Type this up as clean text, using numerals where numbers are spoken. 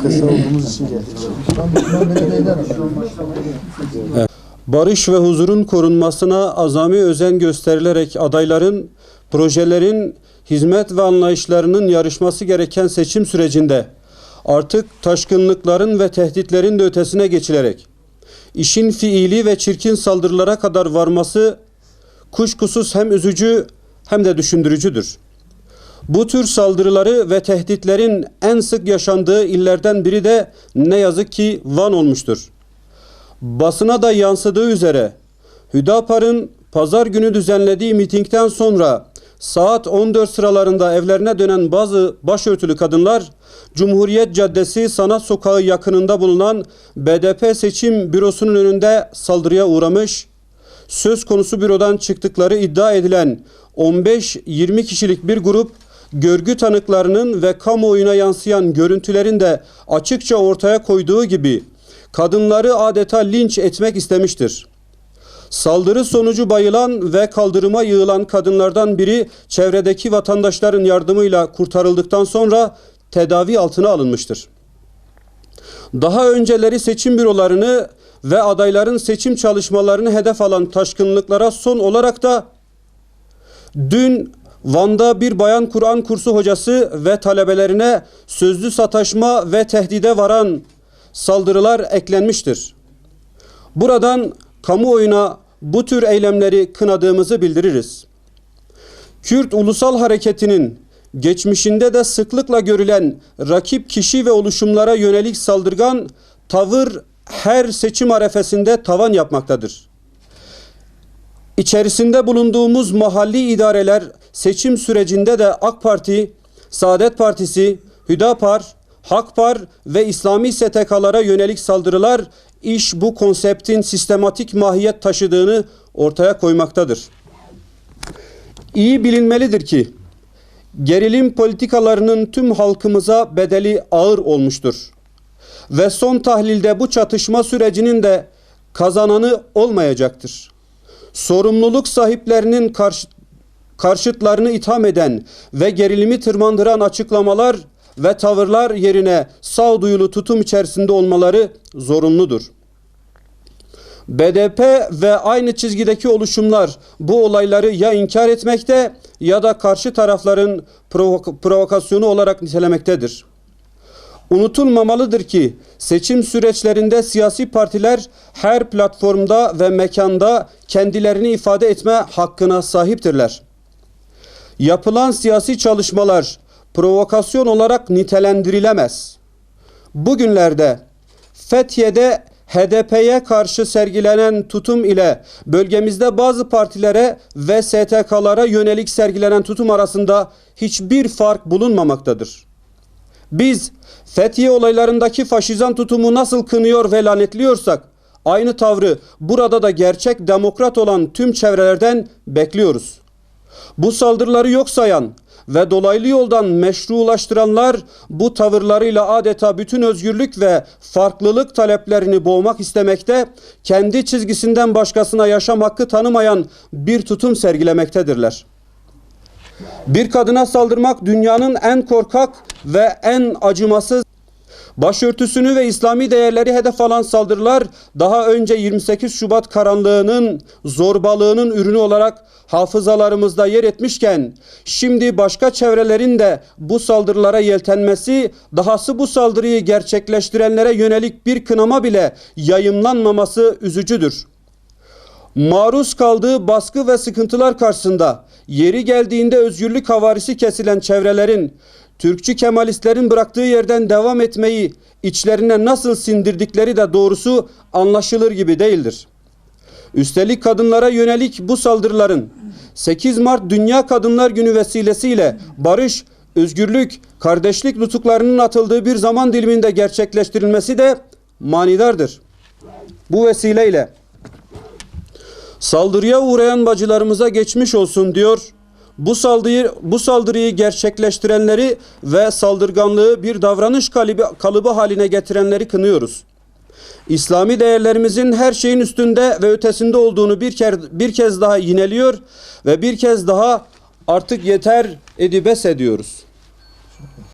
Kısa olduğumuz için geldik. Barış ve huzurun korunmasına azami özen gösterilerek adayların, projelerin, hizmet ve anlayışlarının yarışması gereken seçim sürecinde artık taşkınlıkların ve tehditlerin de ötesine geçilerek işin fiili ve çirkin saldırılara kadar varması kuşkusuz hem üzücü hem de düşündürücüdür. Bu tür saldırıları ve tehditlerin en sık yaşandığı illerden biri de ne yazık ki Van olmuştur. Basına da yansıdığı üzere Hüdapar'ın pazar günü düzenlediği mitingden sonra saat 14 sıralarında evlerine dönen bazı başörtülü kadınlar Cumhuriyet Caddesi Sanat Sokağı yakınında bulunan BDP seçim bürosunun önünde saldırıya uğramış, söz konusu bürodan çıktıkları iddia edilen 15-20 kişilik bir grup görgü tanıklarının ve kamuoyuna yansıyan görüntülerin de açıkça ortaya koyduğu gibi kadınları adeta linç etmek istemiştir. Saldırı sonucu bayılan ve kaldırıma yığılan kadınlardan biri çevredeki vatandaşların yardımıyla kurtarıldıktan sonra tedavi altına alınmıştır. Daha önceleri seçim bürolarını ve adayların seçim çalışmalarını hedef alan taşkınlıklara son olarak da dün Van'da bir bayan Kur'an kursu hocası ve talebelerine sözlü sataşma ve tehdide varan saldırılar eklenmiştir. Buradan kamuoyuna bu tür eylemleri kınadığımızı bildiririz. Kürt Ulusal Hareketi'nin geçmişinde de sıklıkla görülen rakip kişi ve oluşumlara yönelik saldırgan tavır her seçim arefesinde tavan yapmaktadır. İçerisinde bulunduğumuz mahalli idareler seçim sürecinde de AK Parti, Saadet Partisi, Hüdapar, Hakpar ve İslami STK'lara yönelik saldırılar bu konseptin sistematik mahiyet taşıdığını ortaya koymaktadır. İyi bilinmelidir ki gerilim politikalarının tüm halkımıza bedeli ağır olmuştur. Ve son tahlilde bu çatışma sürecinin de kazananı olmayacaktır. Sorumluluk sahiplerinin karşıtlarını itham eden ve gerilimi tırmandıran açıklamalar ve tavırlar yerine sağduyulu tutum içerisinde olmaları zorunludur. BDP ve aynı çizgideki oluşumlar bu olayları ya inkar etmekte ya da karşı tarafların provokasyonu olarak nitelemektedir. Unutulmamalıdır ki seçim süreçlerinde siyasi partiler her platformda ve mekanda kendilerini ifade etme hakkına sahiptirler. Yapılan siyasi çalışmalar provokasyon olarak nitelendirilemez. Bugünlerde Fethiye'de HDP'ye karşı sergilenen tutum ile bölgemizde bazı partilere ve STK'lara yönelik sergilenen tutum arasında hiçbir fark bulunmamaktadır. Biz Fethiye olaylarındaki faşizan tutumu nasıl kınıyor ve lanetliyorsak aynı tavrı burada da gerçek demokrat olan tüm çevrelerden bekliyoruz. Bu saldırıları yok sayan ve dolaylı yoldan meşrulaştıranlar bu tavırlarıyla adeta bütün özgürlük ve farklılık taleplerini boğmak istemekte, kendi çizgisinden başkasına yaşam hakkı tanımayan bir tutum sergilemektedirler. Bir kadına saldırmak dünyanın en korkak ve en acımasız, başörtüsünü ve İslami değerleri hedef alan saldırılar daha önce 28 Şubat karanlığının, zorbalığının ürünü olarak hafızalarımızda yer etmişken, şimdi başka çevrelerin de bu saldırılara yeltenmesi, dahası bu saldırıyı gerçekleştirenlere yönelik bir kınama bile yayımlanmaması üzücüdür. Maruz kaldığı baskı ve sıkıntılar karşısında yeri geldiğinde özgürlük havarisi kesilen çevrelerin, Türkçü Kemalistlerin bıraktığı yerden devam etmeyi içlerine nasıl sindirdikleri de doğrusu anlaşılır gibi değildir. Üstelik kadınlara yönelik bu saldırıların 8 Mart Dünya Kadınlar Günü vesilesiyle barış, özgürlük, kardeşlik nutuklarının atıldığı bir zaman diliminde gerçekleştirilmesi de manidardır. Bu vesileyle saldırıya uğrayan bacılarımıza geçmiş olsun diyor. Bu saldırıyı gerçekleştirenleri ve saldırganlığı bir davranış kalıbı haline getirenleri kınıyoruz. İslami değerlerimizin her şeyin üstünde ve ötesinde olduğunu bir kez daha yineliyor ve bir kez daha artık yeter edibes ediyoruz.